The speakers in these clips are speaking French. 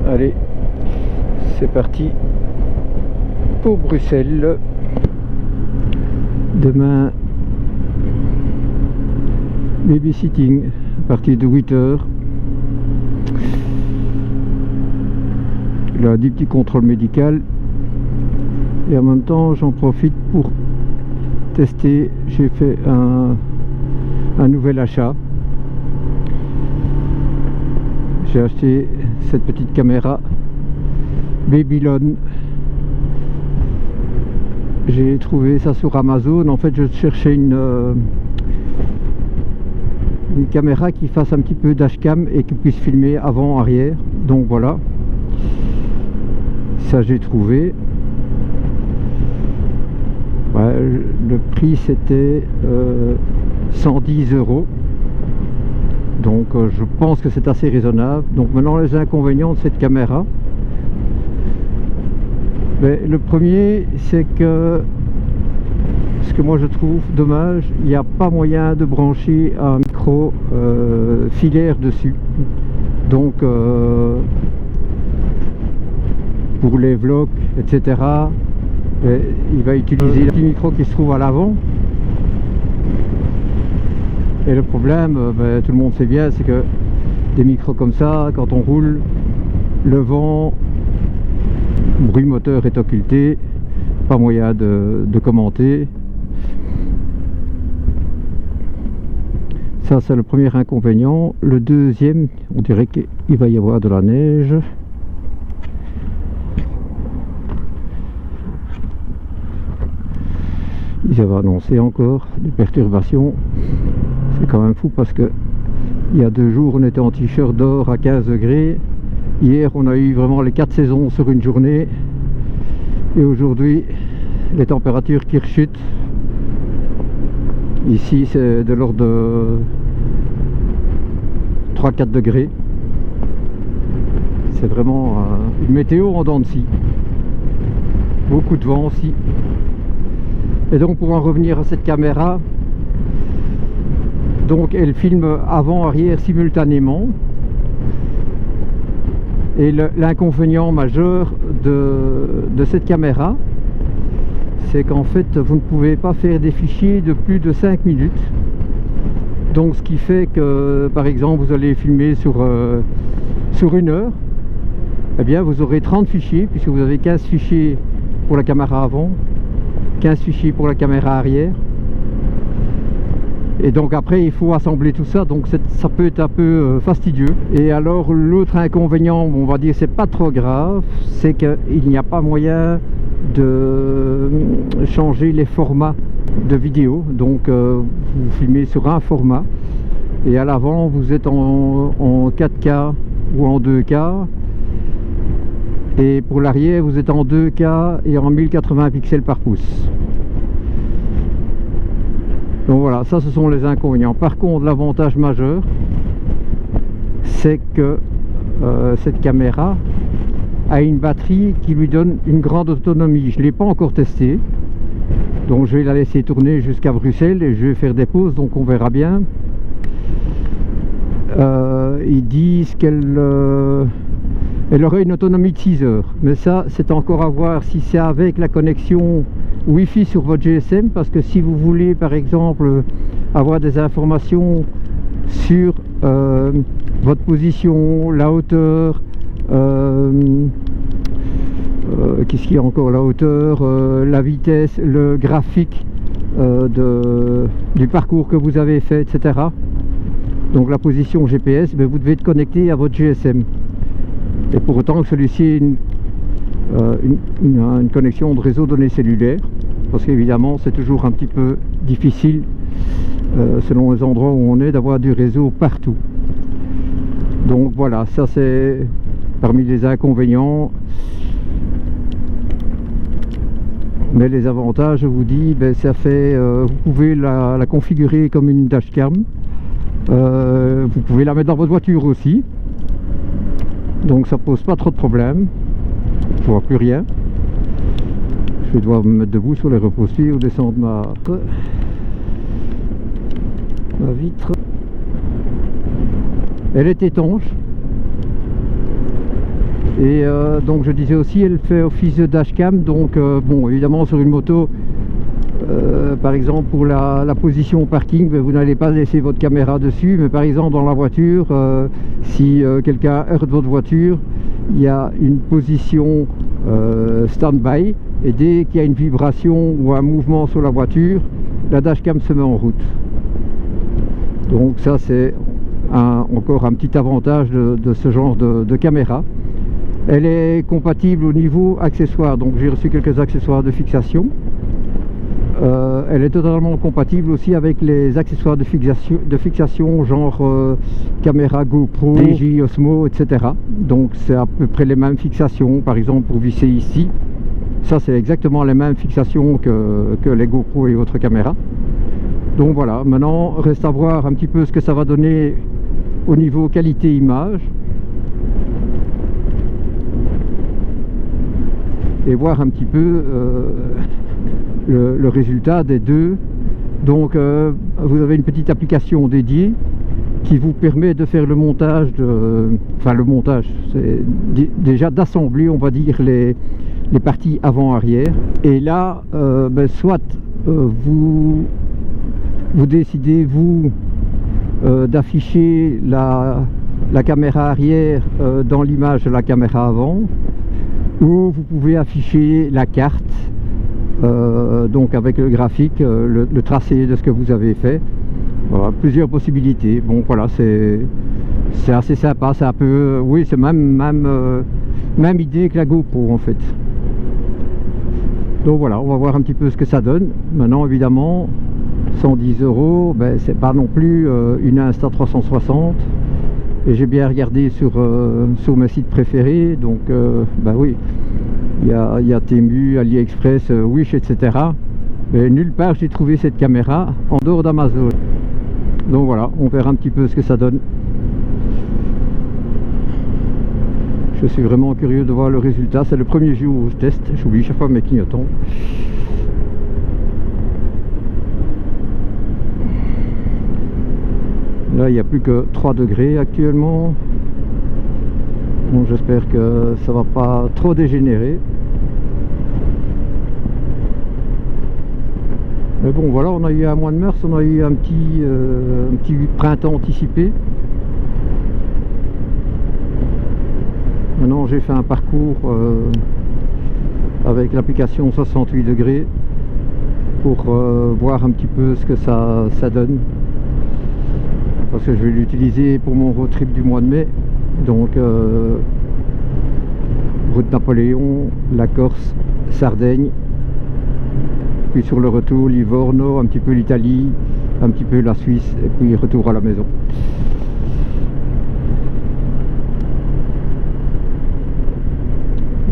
Allez, c'est parti pour Bruxelles. Demain, babysitting à partir de 8 h. Lundi, petit contrôle médical. Et en même temps, j'en profite pour tester. J'ai fait un nouvel achat. J'ai acheté cette petite caméra Babylon. J'ai trouvé ça sur Amazon. En fait, je cherchais une caméra qui fasse un petit peu dashcam et qui puisse filmer avant, arrière. Donc voilà, ça j'ai trouvé. Ouais, le prix c'était 110 €. Donc je pense que c'est assez raisonnable. Donc maintenant, les inconvénients de cette caméra, mais le premier, c'est que ce que moi je trouve dommage, il n'y a pas moyen de brancher un micro filaire dessus. Donc pour les vlogs, etc., il va utiliser le petit micro qui se trouve à l'avant. Et le problème, tout le monde sait bien, c'est que des micros comme ça, quand on roule, le vent, bruit moteur est occulté, pas moyen de commenter. Ça, c'est le premier inconvénient. Le deuxième, on dirait qu'il va y avoir de la neige. Ils avaient annoncé encore des perturbations. C'est quand même fou parce que il y a 2 jours, on était en t-shirt dehors à 15 degrés. Hier, on a eu vraiment les 4 saisons sur une journée. Et aujourd'hui, les températures qui rechutent. Ici, c'est de l'ordre de 3-4 degrés. C'est vraiment une météo en dents de scie. Beaucoup de vent aussi. Et donc, pour en revenir à cette caméra, donc elle filme avant-arrière simultanément. Et l'inconvénient majeur de cette caméra, c'est qu'en fait vous ne pouvez pas faire des fichiers de plus de 5 minutes. Donc ce qui fait que par exemple vous allez filmer sur 1 heure, eh bien vous aurez 30 fichiers, puisque vous avez 15 fichiers pour la caméra avant, 15 fichiers pour la caméra arrière. Et donc après il faut assembler tout ça, donc ça peut être un peu fastidieux. Et alors l'autre inconvénient, on va dire c'est pas trop grave, c'est qu'il n'y a pas moyen de changer les formats de vidéo. Donc vous filmez sur un format et à l'avant vous êtes en 4K ou en 2K, et pour l'arrière vous êtes en 2K et en 1080 pixels par pouce. Donc voilà, ça ce sont les inconvénients. Par contre, l'avantage majeur, c'est que cette caméra a une batterie qui lui donne une grande autonomie. Je ne l'ai pas encore testé, donc je vais la laisser tourner jusqu'à Bruxelles et je vais faire des pauses, donc on verra bien. Ils disent qu'elle aurait une autonomie de 6 heures, mais ça c'est encore à voir si c'est avec la connexion Wi-Fi sur votre GSM, parce que si vous voulez par exemple avoir des informations sur votre position, la hauteur, qu'est-ce qu'il y a encore, la hauteur, la vitesse, le graphique du parcours que vous avez fait, etc. Donc la position GPS, mais vous devez être connecté à votre GSM. Et pour autant que celui-ci ait une connexion de réseau données cellulaires, parce qu'évidemment c'est toujours un petit peu difficile selon les endroits où on est d'avoir du réseau partout. Donc voilà, ça c'est parmi les inconvénients. Mais les avantages, je vous dis, ça fait, vous pouvez la configurer comme une dashcam, vous pouvez la mettre dans votre voiture aussi, donc ça pose pas trop de problèmes. Je vois plus rien. Je vais devoir me mettre debout sur les repose-pieds ou descendre ma vitre. Elle est étanche. Et donc je disais aussi, elle fait office de dashcam. Donc bon, évidemment sur une moto, par exemple pour la position au parking, vous n'allez pas laisser votre caméra dessus, mais par exemple dans la voiture, si quelqu'un heurte votre voiture, il y a une position stand-by, et dès qu'il y a une vibration ou un mouvement sur la voiture, la dashcam se met en route. Donc ça c'est encore un petit avantage de ce genre de caméra. Elle est compatible au niveau accessoires, donc j'ai reçu quelques accessoires de fixation. Elle est totalement compatible aussi avec les accessoires de fixation genre caméra GoPro, DJ Osmo, etc. Donc c'est à peu près les mêmes fixations. Par exemple pour visser ici, ça c'est exactement les mêmes fixations que les GoPro et autres caméras. Donc voilà, maintenant reste à voir un petit peu ce que ça va donner au niveau qualité image. Et voir un petit peu le résultat des deux. Donc vous avez une petite application dédiée qui vous permet de faire le montage enfin le montage, c'est déjà d'assembler, on va dire, les parties avant-arrière. Et là soit vous décidez vous d'afficher la caméra arrière dans l'image de la caméra avant, ou vous pouvez afficher la carte donc avec le graphique, le tracé de ce que vous avez fait. Voilà, plusieurs possibilités. Bon voilà, c'est assez sympa, c'est un peu, oui, c'est même idée que la GoPro en fait. Donc voilà, on va voir un petit peu ce que ça donne. Maintenant évidemment 110 €, ben, c'est pas non plus une Insta360. Et j'ai bien regardé sur mes sites préférés, donc bah oui, il y a Temu, AliExpress, Wish, etc. Mais nulle part j'ai trouvé cette caméra en dehors d'Amazon. Donc voilà, on verra un petit peu ce que ça donne. Je suis vraiment curieux de voir le résultat. C'est le premier jour où je teste, j'oublie chaque fois mes clignotants. Là, il n'y a plus que 3 degrés actuellement. Bon, j'espère que ça va pas trop dégénérer. Mais bon, voilà, on a eu un mois de mars, on a eu un petit printemps anticipé. Maintenant, j'ai fait un parcours avec l'application 68 degrés pour voir un petit peu ce que ça donne. Parce que je vais l'utiliser pour mon road trip du mois de mai. Donc route Napoléon, la Corse, Sardaigne, puis sur le retour Livorno, un petit peu l'Italie, un petit peu la Suisse, et puis retour à la maison.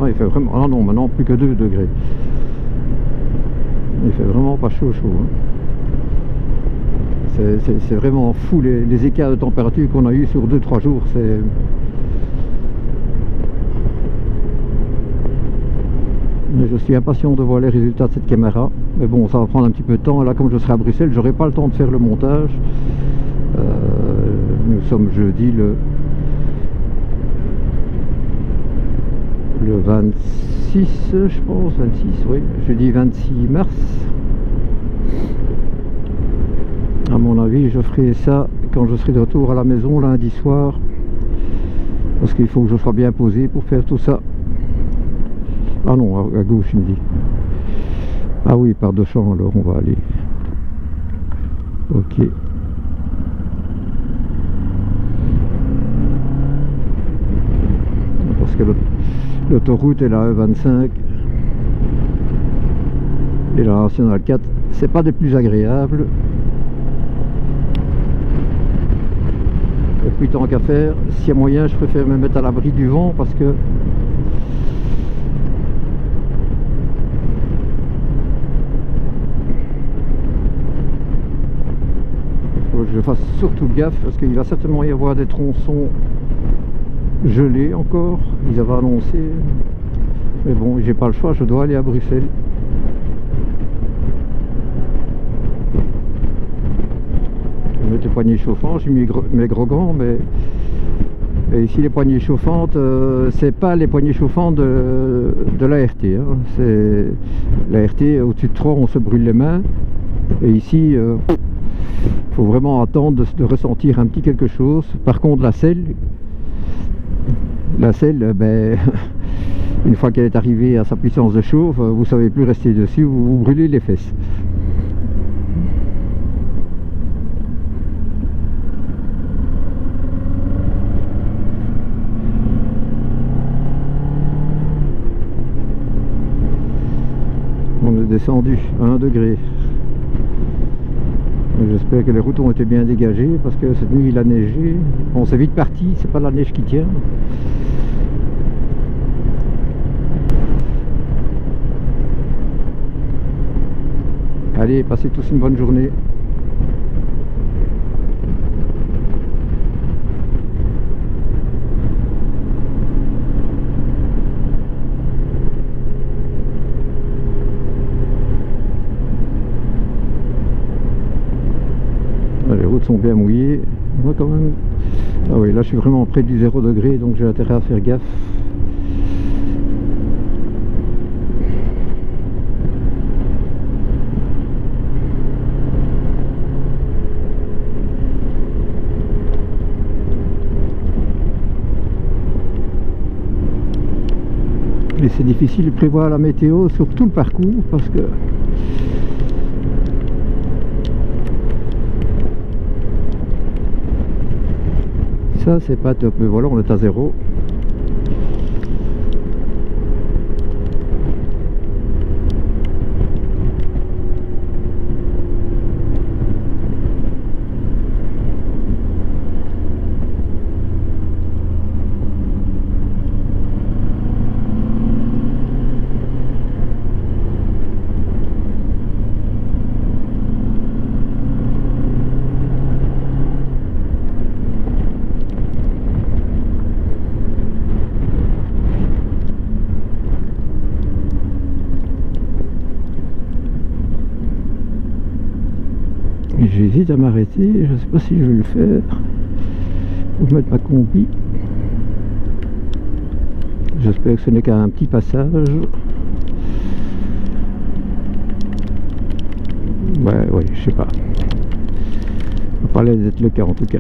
Ah, il fait vraiment, ah non, maintenant plus que 2 degrés. Il fait vraiment pas chaud hein. C'est vraiment fou les écarts de température qu'on a eu sur 2-3 jours. Mais je suis impatient de voir les résultats de cette caméra. Mais bon, ça va prendre un petit peu de temps. Là, comme je serai à Bruxelles, j'aurai pas le temps de faire le montage. Nous sommes jeudi le 26, je pense, 26, oui, jeudi 26 mars. À mon avis, je ferai ça quand je serai de retour à la maison lundi soir, parce qu'il faut que je sois bien posé pour faire tout ça. Ah non, à gauche il me dit. Ah oui, par deux champs, alors on va aller. Ok. Parce que l'autoroute est la E25 et la nationale 4, c'est pas des plus agréables. Et puis tant qu'à faire, s'il y a moyen, je préfère me mettre à l'abri du vent, parce que faut que je fasse surtout gaffe, parce qu'il va certainement y avoir des tronçons gelés encore, ils avaient annoncé. Mais bon, j'ai pas le choix, je dois aller à Bruxelles. Je vais mettre les poignées chauffantes, j'ai mis mes gros gants, mais Et ici les poignées chauffantes, c'est pas les poignées chauffantes de l'ART, hein. C'est l'ART au-dessus de 3 on se brûle les mains. Et ici faut vraiment attendre de ressentir un petit quelque chose. Par contre la selle, ben, une fois qu'elle est arrivée à sa puissance de chauffe, vous savez plus rester dessus, vous brûlez les fesses. On est descendu à 1 degré. J'espère que les routes ont été bien dégagées parce que cette nuit il a neigé. On s'est vite parti, c'est pas la neige qui tient. Allez, passez tous une bonne journée. Les routes sont bien mouillées. Moi quand même. Ah oui, là je suis vraiment près du 0 degré, donc j'ai intérêt à faire gaffe. Et c'est difficile de prévoir la météo sur tout le parcours parce que ça c'est pas top. Mais voilà, on est à 0. J'hésite à m'arrêter, je ne sais pas si je vais le faire ou mettre ma combi. J'espère que ce n'est qu'un petit passage. Ouais, je sais pas. Ça n'a pas l'air d'être le cas en tout cas.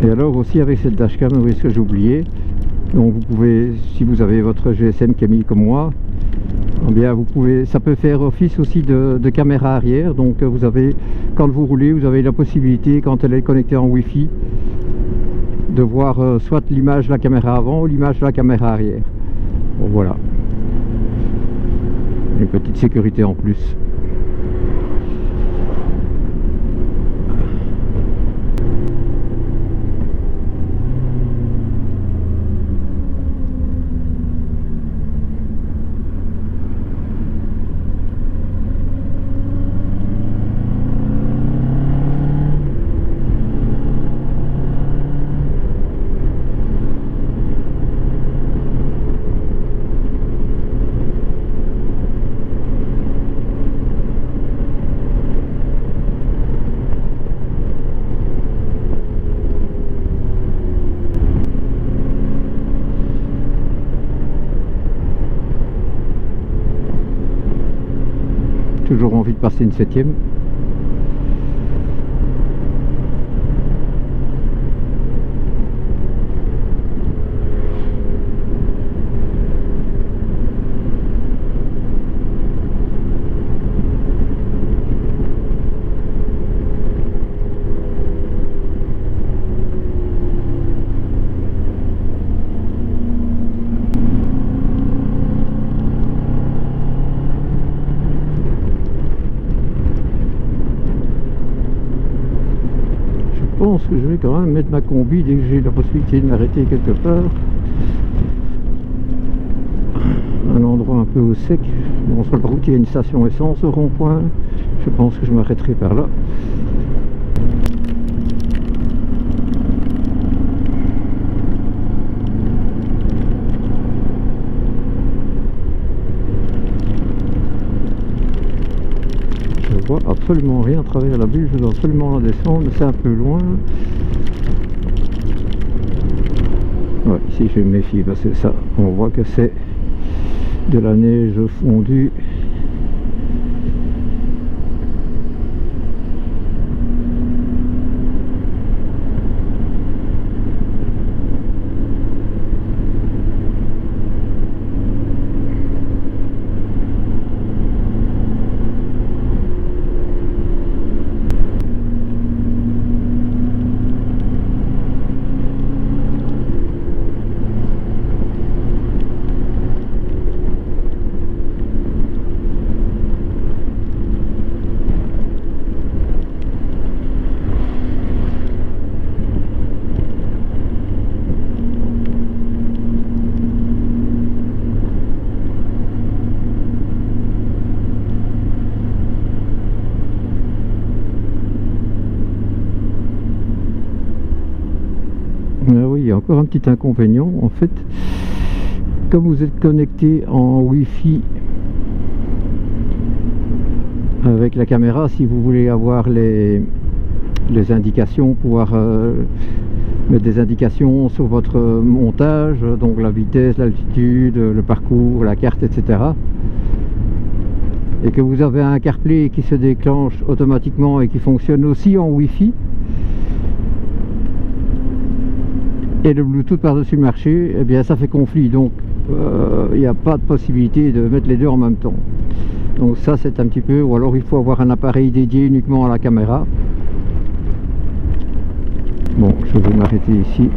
Et alors aussi avec cette dashcam, vous voyez ce que j'ai oublié. Donc vous pouvez, si vous avez votre GSM qui est mis comme moi, eh bien vous pouvez, ça peut faire office aussi de caméra arrière. Donc vous avez, quand vous roulez, vous avez la possibilité, quand elle est connectée en Wi-Fi, de voir soit l'image de la caméra avant ou l'image de la caméra arrière. Bon, voilà. Une petite sécurité en plus. Toujours envie de passer une 7e. Je pense que je vais quand même mettre ma combi dès que j'ai la possibilité de m'arrêter quelque part. Un endroit un peu au sec. Bon, sur le route, il y a une station essence au rond-point. Je pense que je m'arrêterai par là. vois absolument rien à travers la bulle. Je dois absolument la descendre, c'est un peu loin. Ouais, ici je vais me méfier parce que ça, on voit que c'est de la neige fondue. Oui, il y a encore un petit inconvénient en fait, comme vous êtes connecté en Wi-Fi avec la caméra, si vous voulez avoir les indications, pouvoir mettre des indications sur votre montage, donc la vitesse, l'altitude, le parcours, la carte, etc. Et que vous avez un CarPlay qui se déclenche automatiquement et qui fonctionne aussi en Wi-Fi, et le Bluetooth par-dessus le marché, eh bien ça fait conflit, donc il n'y a pas de possibilité de mettre les deux en même temps. Donc ça c'est un petit peu, ou alors il faut avoir un appareil dédié uniquement à la caméra. Bon, je vais m'arrêter ici.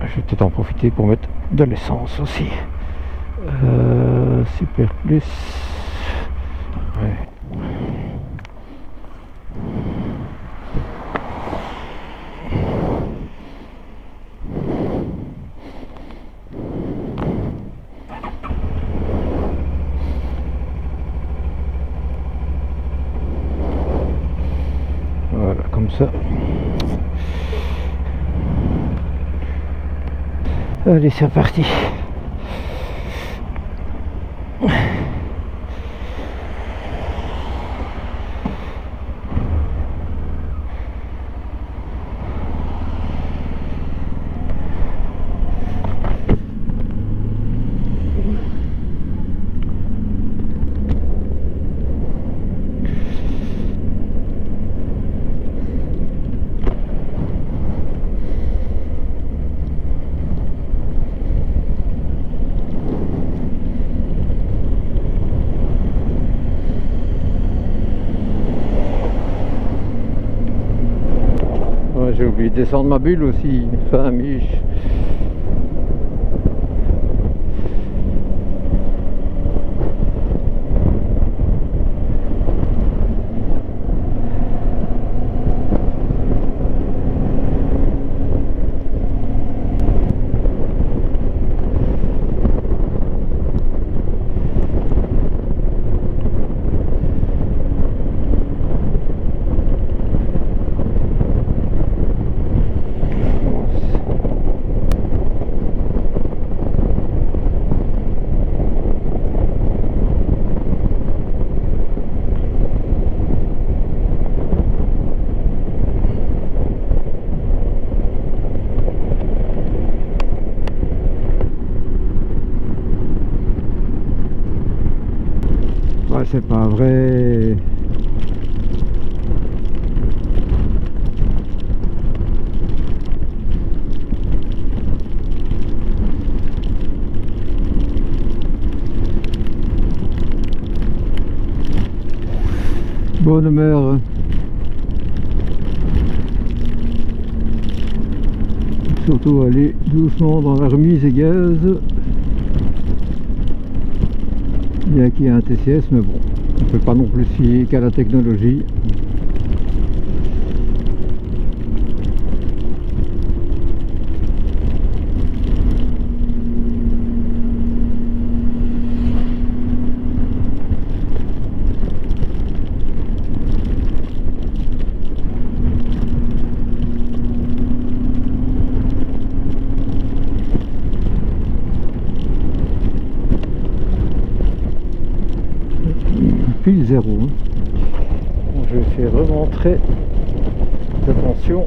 Je vais peut-être en profiter pour mettre de l'essence aussi. Super plus. Ouais. Voilà, comme ça. Allez, c'est reparti. J'ai oublié de descendre ma bulle aussi, enfin Mich. Ouais, c'est pas vrai. Bonne mère. Surtout aller doucement dans la remise et gaz. Bien qu'il y ait un TCS, mais bon, on ne peut pas non plus se fier qu'à la technologie. pile zéro. Donc, je fais vraiment très attention.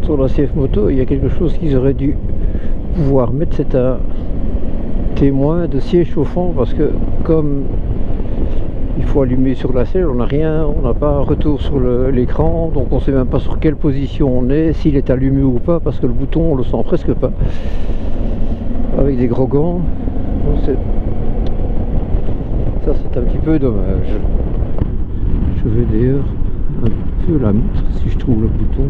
Sur la CF Moto, il y a quelque chose qu'ils auraient dû pouvoir mettre, c'est un témoin de siège chauffant, parce que comme il faut allumer sur la selle, on n'a rien, on n'a pas un retour sur l'écran, donc on ne sait même pas sur quelle position on est, s'il est allumé ou pas, parce que le bouton on le sent presque pas avec des gros gants. Ça c'est un petit peu dommage. Je vais d'ailleurs un peu la mettre si je trouve le bouton.